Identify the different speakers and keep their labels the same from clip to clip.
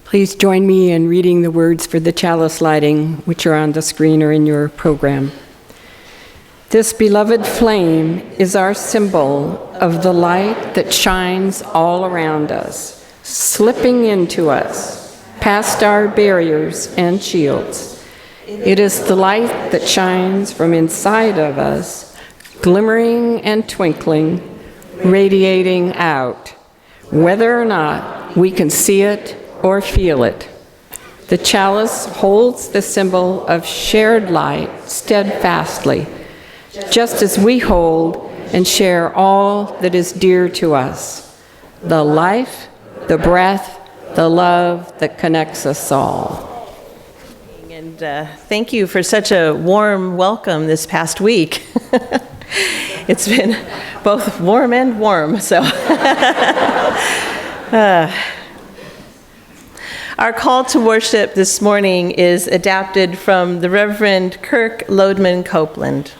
Speaker 1: Please join me in reading the words for the chalice lighting, which are on the screen or in your program. This beloved flame is our symbol of the light that shines all around us, slipping into us, past our barriers and shields. It is the light that shines from inside of us, glimmering and twinkling, radiating out, whether or not we can see it or feel it. The chalice holds the symbol of shared light steadfastly, just as we hold and share all that is dear to us, the life, the breath, the love that connects us all.
Speaker 2: And thank you for such a warm welcome this past week. It's been both warm and warm, so. Our call to worship this morning is adapted from the Reverend Kirk Lodeman Copeland.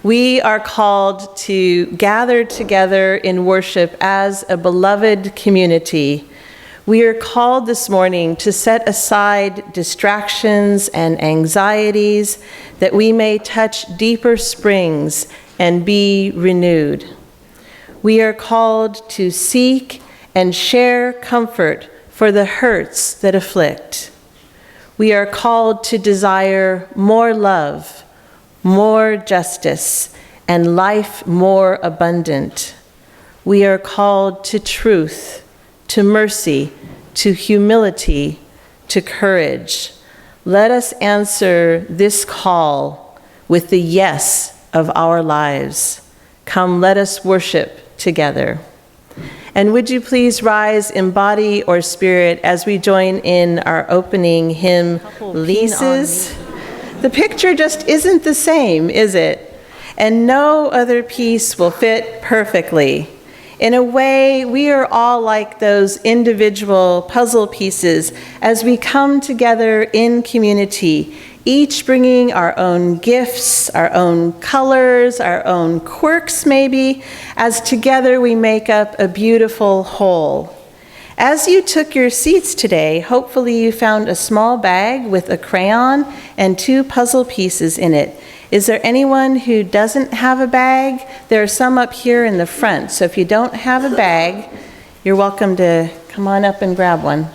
Speaker 2: We are called to gather together in worship as a beloved community. We are called this morning to set aside distractions and anxieties that we may touch deeper springs and be renewed. We are called to seek and share comfort for the hurts that afflict. We are called to desire more love, more justice, and life more abundant. We are called to truth, to mercy, to humility, to courage. Let us answer this call with the yes of our lives. Come, let us worship together. And would you please rise in body or spirit as we join in our opening hymn, Leases? The picture just isn't the same, is it? And no other piece will fit perfectly. In a way, we are all like those individual puzzle pieces as we come together in community, each bringing our own gifts, our own colors, our own quirks maybe, as together we make up a beautiful whole. As you took your seats today, hopefully you found a small bag with a crayon and 2 puzzle pieces in it. Is there anyone who doesn't have a bag? There are some up here in the front, so if you don't have a bag, you're welcome to come on up and grab one.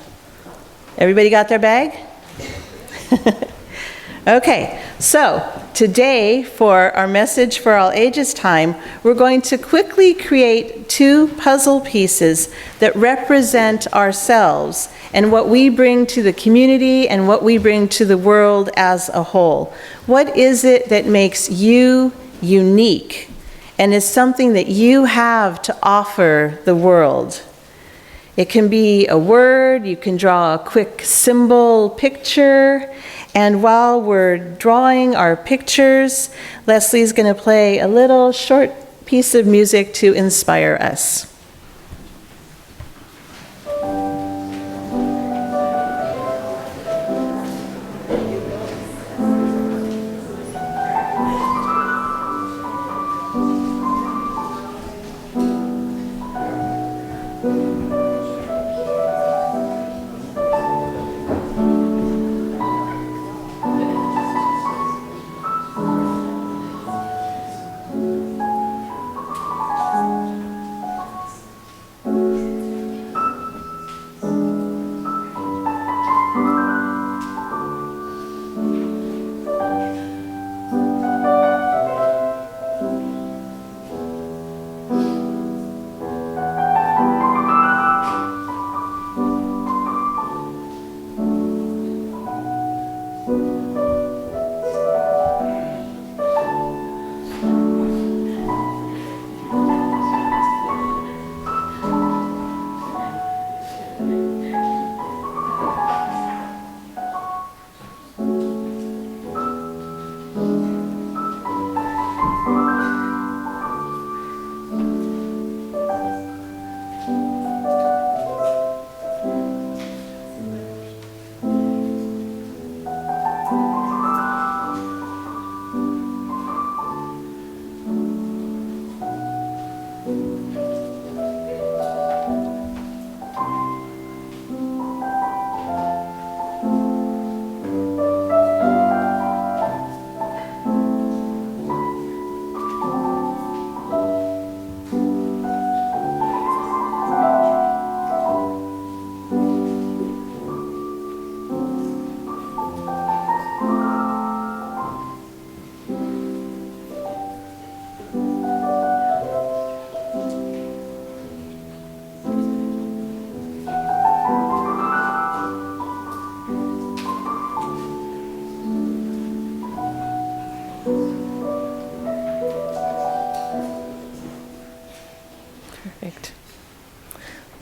Speaker 2: Everybody got their bag? Okay, so today for our Message for All Ages time, we're going to quickly create 2 puzzle pieces that represent ourselves and what we bring to the community and what we bring to the world as a whole. What is it that makes you unique and is something that you have to offer the world? It can be a word, you can draw a quick symbol picture, and while we're drawing our pictures, Leslie's going to play a little short piece of music to inspire us.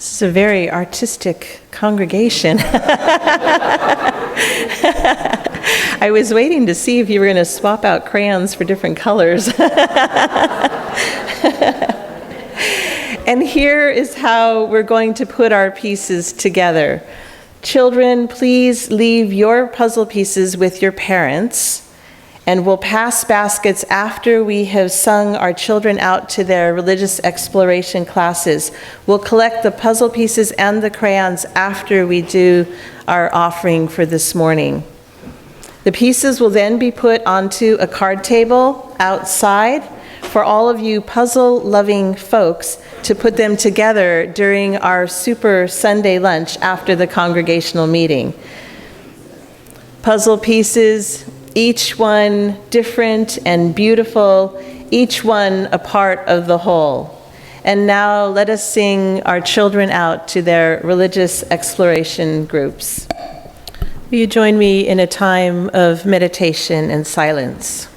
Speaker 2: This is a very artistic congregation. I was waiting to see if you were going to swap out crayons for different colors. And here is how we're going to put our pieces together. Children, please leave your puzzle pieces with your parents, and we'll pass baskets after we have sung our children out to their religious exploration classes. We'll collect the puzzle pieces and the crayons after we do our offering for this morning. The pieces will then be put onto a card table outside for all of you puzzle-loving folks to put them together during our Super Sunday lunch after the congregational meeting. Puzzle pieces, each one different and beautiful, each one a part of the whole. And now let us sing our children out to their religious exploration groups. Will you join me in a time of meditation and silence?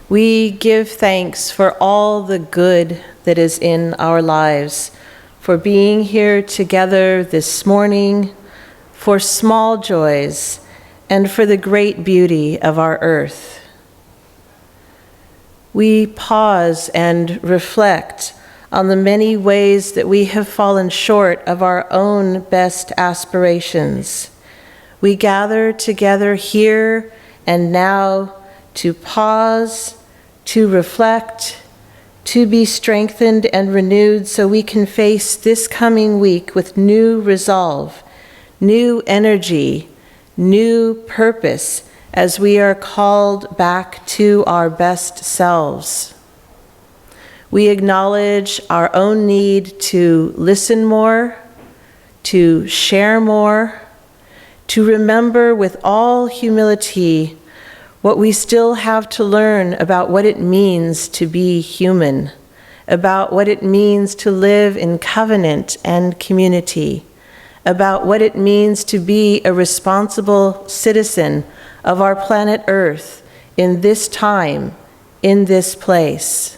Speaker 2: We give thanks for all the good that is in our lives, for being here together this morning, for small joys, and for the great beauty of our earth. We pause and reflect on the many ways that we have fallen short of our own best aspirations. We gather together here and now to pause, to reflect, to be strengthened and renewed so we can face this coming week with new resolve, new energy, new purpose as we are called back to our best selves. We acknowledge our own need to listen more, to share more, to remember with all humility what we still have to learn about what it means to be human, about what it means to live in covenant and community, about what it means to be a responsible citizen of our planet Earth in this time, in this place.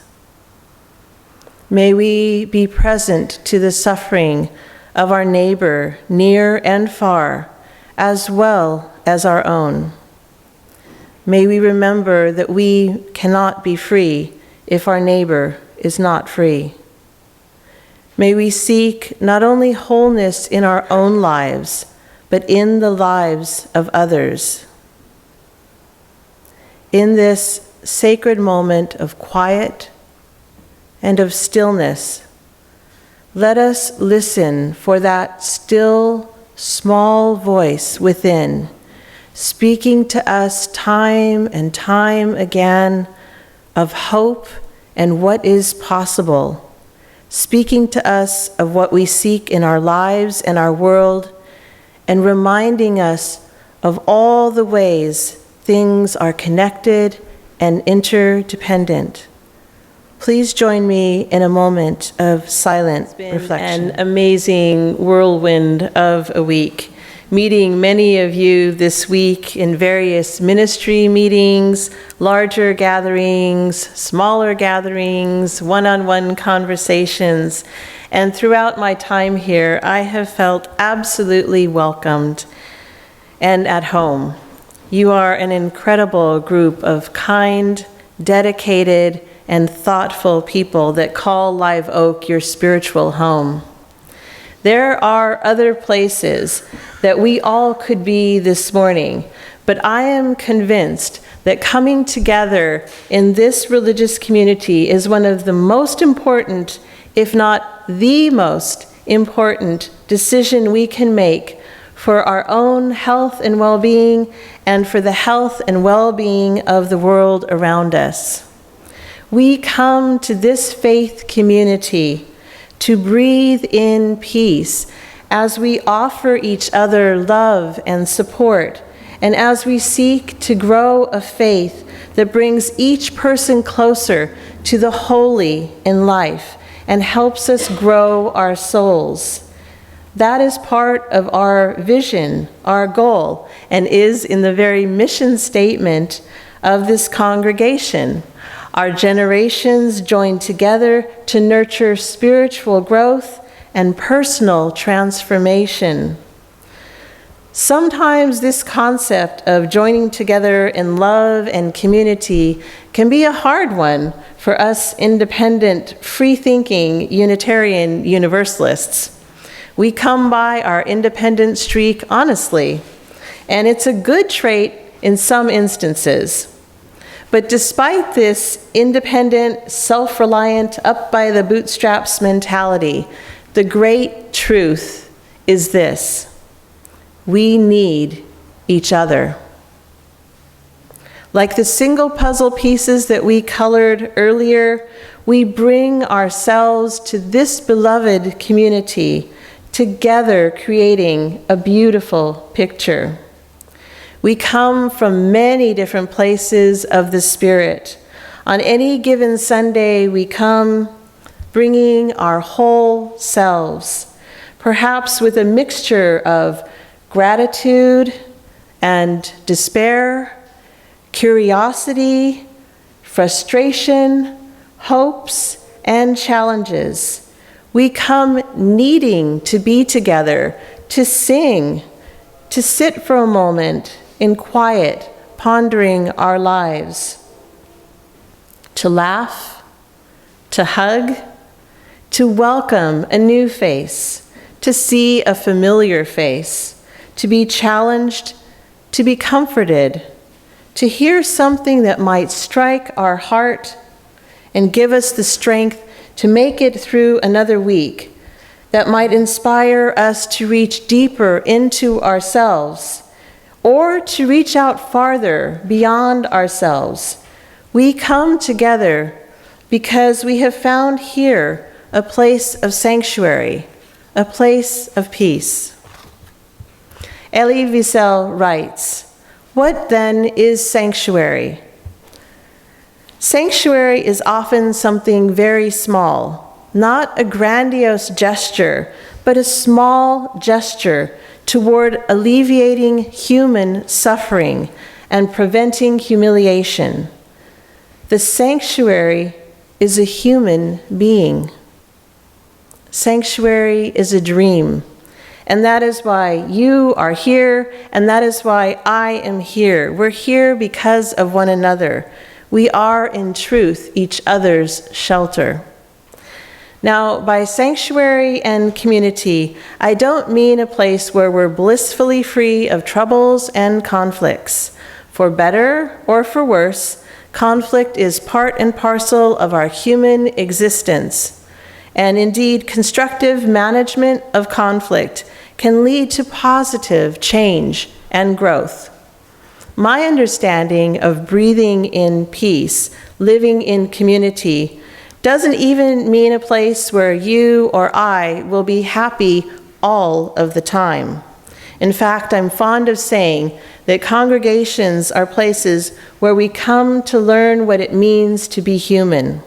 Speaker 2: May we be present to the suffering of our neighbor, near and far, as well as our own. May we remember that we cannot be free if our neighbor is not free. May we seek not only wholeness in our own lives, but in the lives of others. In this sacred moment of quiet and of stillness, let us listen for that still, small voice within, speaking to us time and time again of hope and what is possible, speaking to us of what we seek in our lives and our world, and reminding us of all the ways things are connected and interdependent. Please join me in a moment of silent reflection. An amazing whirlwind of a week. Meeting many of you this week in various ministry meetings, larger gatherings, smaller gatherings, one-on-one conversations. And throughout my time here, I have felt absolutely welcomed and at home. You are an incredible group of kind, dedicated, and thoughtful people that call Live Oak your spiritual home. There are other places that we all could be this morning, but I am convinced that coming together in this religious community is one of the most important, if not the most important, decision we can make for our own health and well-being and for the health and well-being of the world around us. We come to this faith community to breathe in peace as we offer each other love and support, and as we seek to grow a faith that brings each person closer to the holy in life and helps us grow our souls. That is part of our vision, our goal, and is in the very mission statement of this congregation. our generations join together to nurture spiritual growth and personal transformation. Sometimes this concept of joining together in love and community can be a hard one for us independent, free-thinking Unitarian Universalists. We come by our independent streak honestly, and it's a good trait in some instances. But despite this independent, self-reliant, up-by-the-bootstraps mentality, the great truth is this: we need each other. Like the single puzzle pieces that we colored earlier, we bring ourselves to this beloved community, together creating a beautiful picture. We come from many different places of the Spirit. On any given Sunday, we come bringing our whole selves, perhaps with a mixture of gratitude and despair, curiosity, frustration, hopes, and challenges. We come needing to be together, to sing, to sit for a moment in quiet, pondering our lives, to laugh, to hug, to welcome a new face, to see a familiar face, to be challenged, to be comforted, to hear something that might strike our heart and give us the strength to make it through another week, that might inspire us to reach deeper into ourselves or to reach out farther beyond ourselves. We come together because we have found here a place of sanctuary, a place of peace. Elie Wiesel writes, "What then is sanctuary? Sanctuary is often something very small, not a grandiose gesture, but a small gesture toward alleviating human suffering and preventing humiliation. The sanctuary is a human being. Sanctuary is a dream. And that is why you are here, and that is why I am here. We're here because of one another. We are, in truth, each other's shelter." Now, by sanctuary and community, I don't mean a place where we're blissfully free of troubles and conflicts. For better or for worse, conflict is part and parcel of our human existence. And indeed, constructive management of conflict can lead to positive change and growth. My understanding of breathing in peace, living in community, doesn't even mean a place where you or I will be happy all of the time. In fact, I'm fond of saying that congregations are places where we come to learn what it means to be human.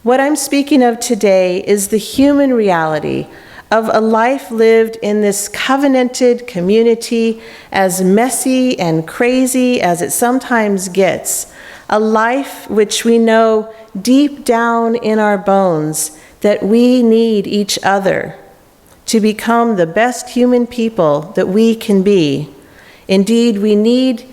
Speaker 2: What I'm speaking of today is the human reality of a life lived in this covenanted community, as messy and crazy as it sometimes gets, a life which we know deep down in our bones that we need each other to become the best human people that we can be. Indeed, we need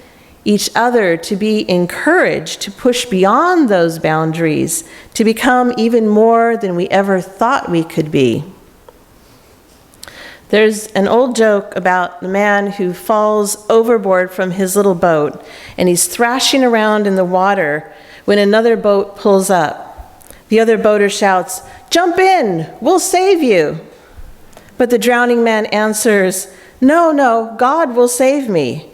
Speaker 2: each other to be encouraged to push beyond those boundaries, to become even more than we ever thought we could be. There's an old joke about the man who falls overboard from his little boat, and he's thrashing around in the water when another boat pulls up. The other boater shouts, "Jump in, we'll save you." But the drowning man answers, No, God will save me."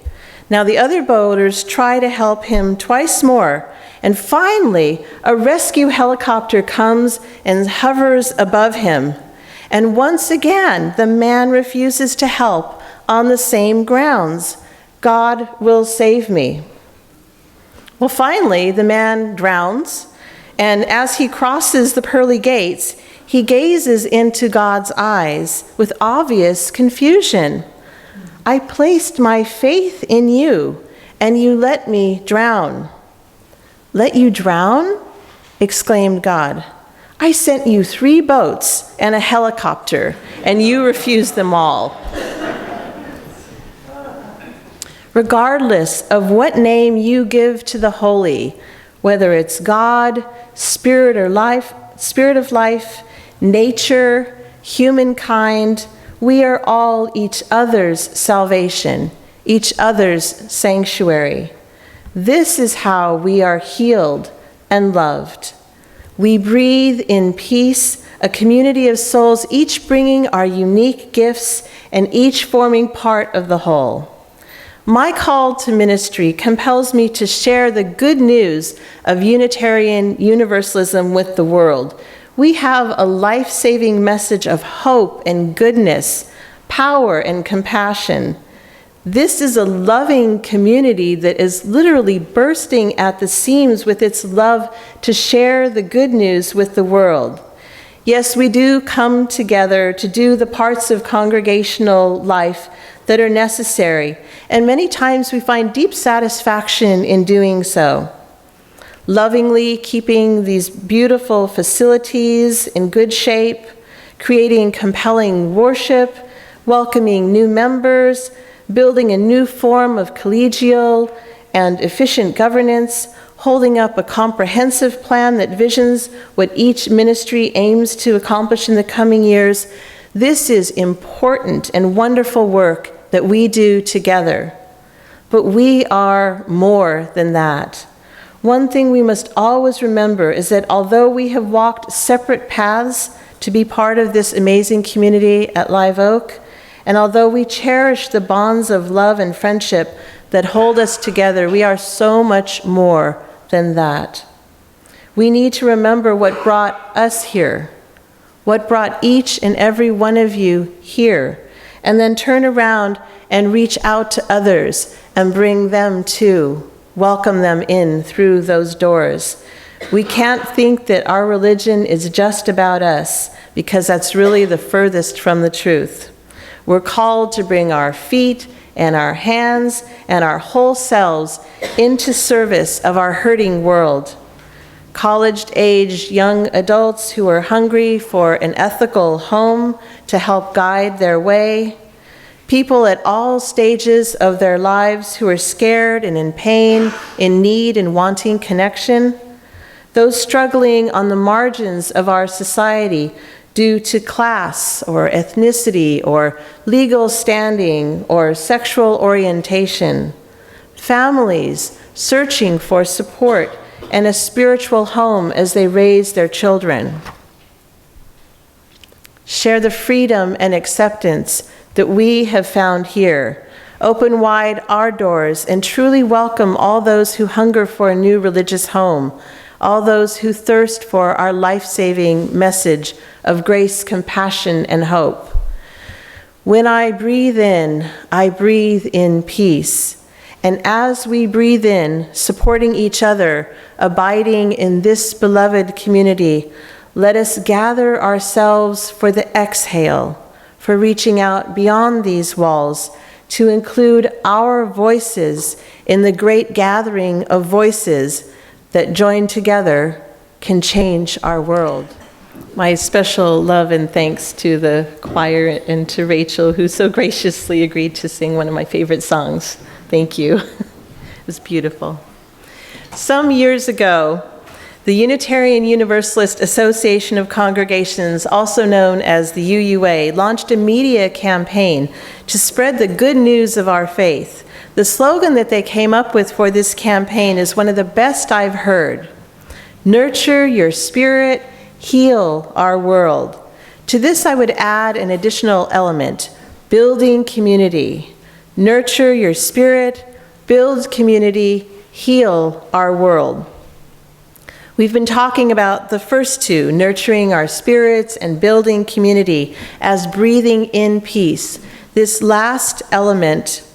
Speaker 2: Now the other boaters try to help him twice more, and finally a rescue helicopter comes and hovers above him. And once again, the man refuses to help on the same grounds. God will save me. Well, finally, the man drowns, and as he crosses the pearly gates, he gazes into God's eyes with obvious confusion. "I placed my faith in you, and you let me drown." Let you drown? Exclaimed God. I sent you 3 boats and a helicopter, and you refused them all. Regardless of what name you give to the holy, whether it's God, Spirit of life, nature, humankind, we are all each other's salvation, each other's sanctuary. This is how we are healed and loved. We breathe in peace, a community of souls, each bringing our unique gifts and each forming part of the whole. My call to ministry compels me to share the good news of Unitarian Universalism with the world. We have a life-saving message of hope and goodness, power and compassion. This is a loving community that is literally bursting at the seams with its love to share the good news with the world. Yes, we do come together to do the parts of congregational life that are necessary, and many times we find deep satisfaction in doing so. Lovingly keeping these beautiful facilities in good shape, creating compelling worship, welcoming new members, building a new form of collegial and efficient governance, holding up a comprehensive plan that visions what each ministry aims to accomplish in the coming years. This is important and wonderful work that we do together. But we are more than that. One thing we must always remember is that although we have walked separate paths to be part of this amazing community at Live Oak, and although we cherish the bonds of love and friendship that hold us together, we are so much more than that. We need to remember what brought us here, what brought each and every one of you here, and then turn around and reach out to others and bring them too, welcome them in through those doors. We can't think that our religion is just about us, because that's really the furthest from the truth. We're called to bring our feet and our hands and our whole selves into service of our hurting world. College-aged young adults who are hungry for an ethical home to help guide their way. People at all stages of their lives who are scared and in pain, in need and wanting connection. Those struggling on the margins of our society due to class or ethnicity or legal standing or sexual orientation. Families searching for support and a spiritual home as they raise their children. Share the freedom and acceptance that we have found here. Open wide our doors and truly welcome all those who hunger for a new religious home, all those who thirst for our life-saving message of grace, compassion, and hope. When I breathe in peace. And as we breathe in, supporting each other, abiding in this beloved community, let us gather ourselves for the exhale, for reaching out beyond these walls to include our voices in the great gathering of voices that joined together can change our world. My special love and thanks to the choir and to Rachel, who so graciously agreed to sing one of my favorite songs. Thank you. It was beautiful. Some years ago, the Unitarian Universalist Association of Congregations, also known as the UUA, launched a media campaign to spread the good news of our faith. The slogan that they came up with for this campaign is one of the best I've heard. Nurture your spirit, heal our world. To this I would add an additional element, building community. Nurture your spirit, build community, heal our world. We've been talking about the first two, nurturing our spirits and building community, as breathing in peace. This last element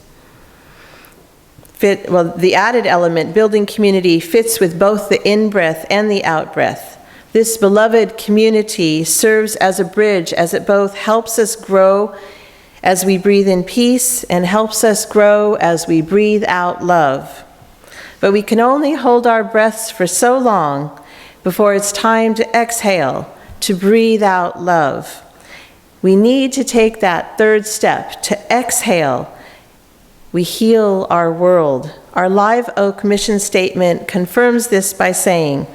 Speaker 2: the added element, building community, fits with both the in-breath and the out-breath. This beloved community serves as a bridge, as it both helps us grow as we breathe in peace and helps us grow as we breathe out love. but we can only hold our breaths for so long before it's time to exhale, to breathe out love. We need to take that third step, to exhale. We heal our world. Our Live Oak mission statement confirms this by saying,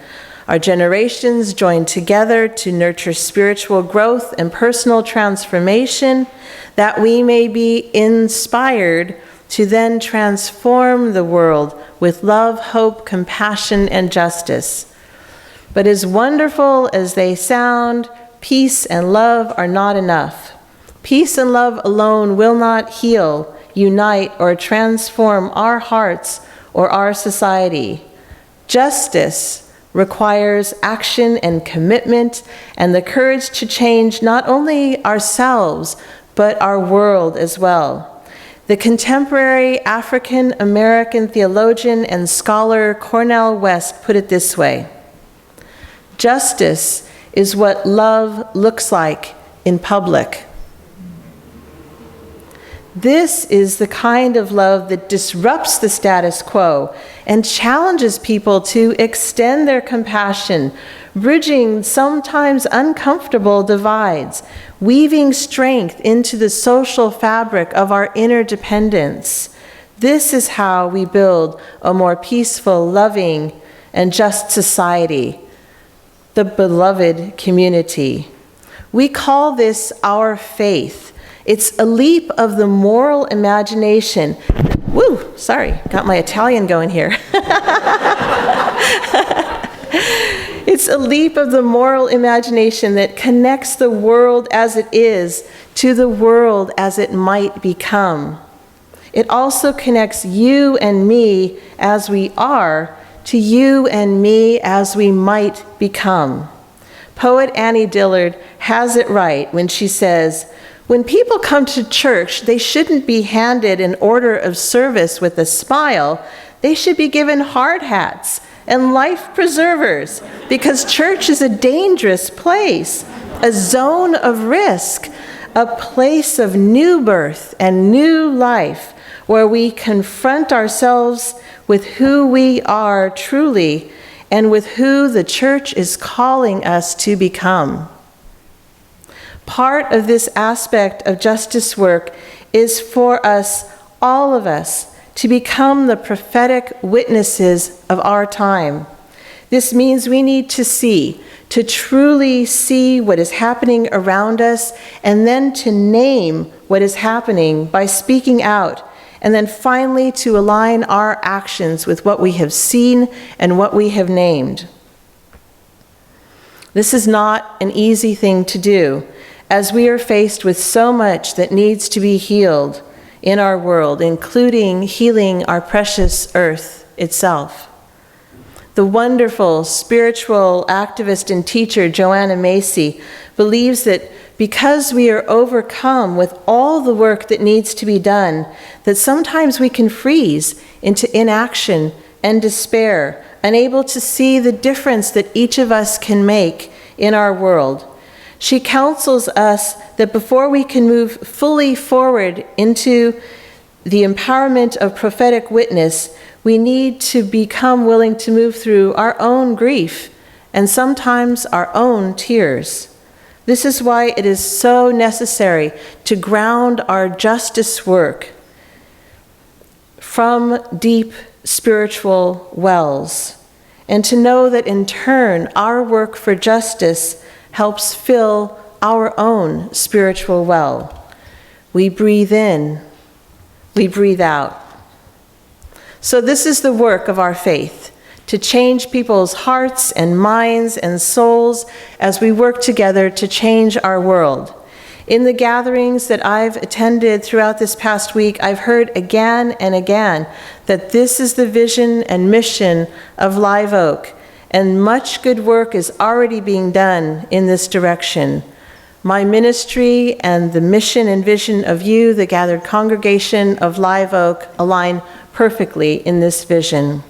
Speaker 2: our generations join together to nurture spiritual growth and personal transformation, that we may be inspired to then transform the world with love, hope, compassion, and justice. But as wonderful as they sound, peace and love are not enough. Peace and love alone will not heal, unite, or transform our hearts or our society. Justice requires action and commitment and the courage to change not only ourselves, but our world as well. The contemporary African-American theologian and scholar Cornel West put it this way: justice is what love looks like in public. This is the kind of love that disrupts the status quo and challenges people to extend their compassion, bridging sometimes uncomfortable divides, weaving strength into the social fabric of our interdependence. This is how we build a more peaceful, loving, and just society, the beloved community. We call this our faith. It's a leap of the moral imagination. Woo, sorry, got my Italian going here. It's a leap of the moral imagination that connects the world as it is to the world as it might become. It also connects you and me as we are to you and me as we might become. Poet Annie Dillard has it right when she says, when people come to church, they shouldn't be handed an order of service with a smile. They should be given hard hats and life preservers, because church is a dangerous place, a zone of risk, a place of new birth and new life, where we confront ourselves with who we are truly and with who the church is calling us to become. Part of this aspect of justice work is for us, all of us, to become the prophetic witnesses of our time. This means we need to truly see what is happening around us, and then to name what is happening by speaking out, and then finally to align our actions with what we have seen and what we have named. This is not an easy thing to do, as we are faced with so much that needs to be healed in our world, including healing our precious earth itself. The wonderful spiritual activist and teacher Joanna Macy believes that because we are overcome with all the work that needs to be done, that sometimes we can freeze into inaction and despair, unable to see the difference that each of us can make in our world. She counsels us that before we can move fully forward into the empowerment of prophetic witness, we need to become willing to move through our own grief and sometimes our own tears. This is why it is so necessary to ground our justice work from deep spiritual wells, and to know that in turn our work for justice helps fill our own spiritual well. We breathe in, we breathe out. So this is the work of our faith, to change people's hearts and minds and souls as we work together to change our world. In the gatherings that I've attended throughout this past week, I've heard again and again that this is the vision and mission of Live Oak, and much good work is already being done in this direction. My ministry and the mission and vision of you, the gathered congregation of Live Oak, align perfectly in this vision.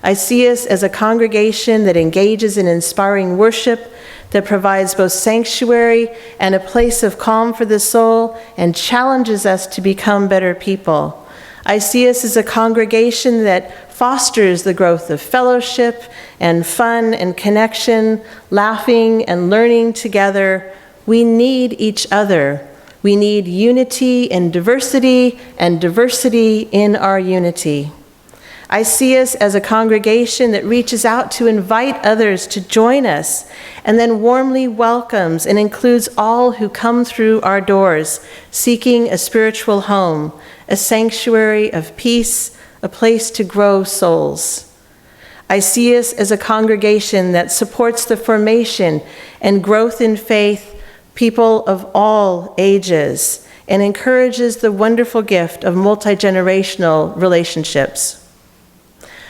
Speaker 2: I see us as a congregation that engages in inspiring worship, that provides both sanctuary and a place of calm for the soul, and challenges us to become better people. I see us as a congregation that fosters the growth of fellowship and fun and connection, laughing and learning together. We need each other. We need unity in diversity and diversity in our unity. I see us as a congregation that reaches out to invite others to join us and then warmly welcomes and includes all who come through our doors, seeking a spiritual home, a sanctuary of peace, a place to grow souls. I see us as a congregation that supports the formation and growth in faith, people of all ages, and encourages the wonderful gift of multi-generational relationships.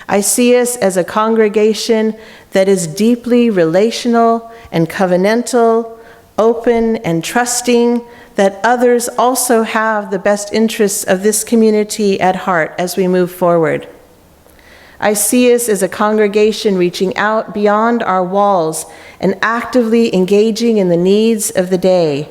Speaker 2: I see us as a congregation that is deeply relational and covenantal, open and trusting, that others also have the best interests of this community at heart as we move forward. I see us as a congregation reaching out beyond our walls and actively engaging in the needs of the day,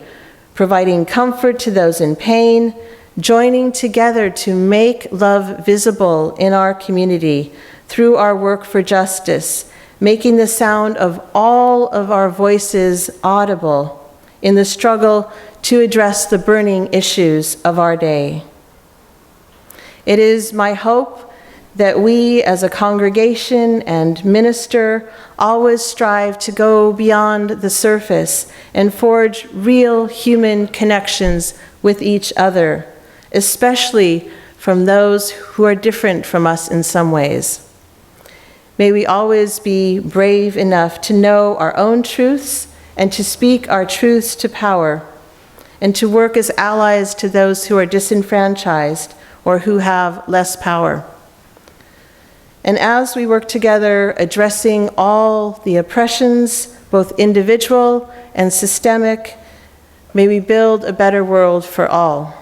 Speaker 2: providing comfort to those in pain, joining together to make love visible in our community through our work for justice, making the sound of all of our voices audible in the struggle to address the burning issues of our day. It is my hope that we as a congregation and minister always strive to go beyond the surface and forge real human connections with each other, especially from those who are different from us in some ways. May we always be brave enough to know our own truths and to speak our truths to power, and to work as allies to those who are disenfranchised or who have less power. And as we work together addressing all the oppressions, both individual and systemic, may we build a better world for all.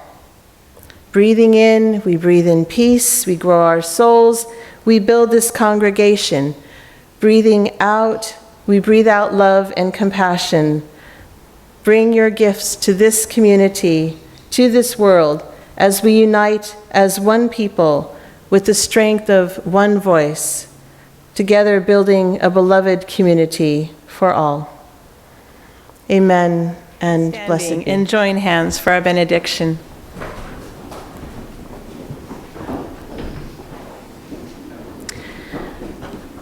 Speaker 2: Breathing in, we breathe in peace, we grow our souls, we build this congregation. Breathing out, we breathe out love and compassion. Bring your gifts to this community, to this world, as we unite as one people with the strength of one voice, together building a beloved community for all. Amen and blessed be. And join hands for our benediction.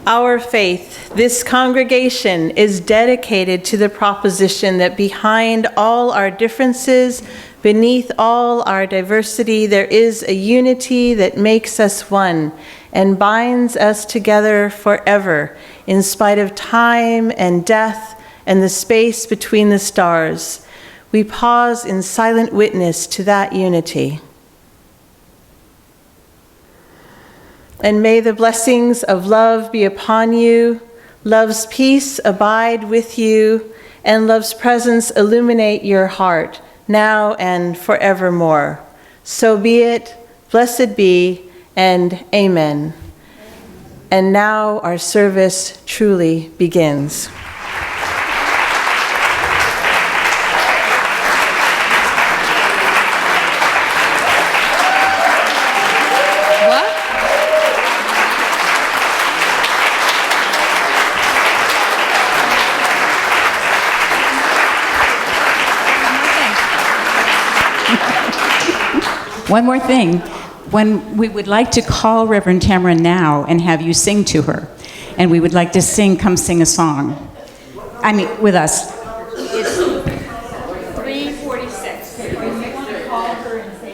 Speaker 2: Our faith, this congregation, is dedicated to the proposition that behind all our differences, beneath all our diversity, there is a unity that makes us one and binds us together forever, in spite of time and death and the space between the stars. We pause in silent witness to that unity. And may the blessings of love be upon you, love's peace abide with you, and love's presence illuminate your heart, now and forevermore. So be it, blessed be, and amen. And now our service truly begins.
Speaker 3: One more thing. When we would like to call Reverend Tamara now and have you sing to her, and we would like to come sing a song. I mean, with us. It's 3:46. If you want to call her and say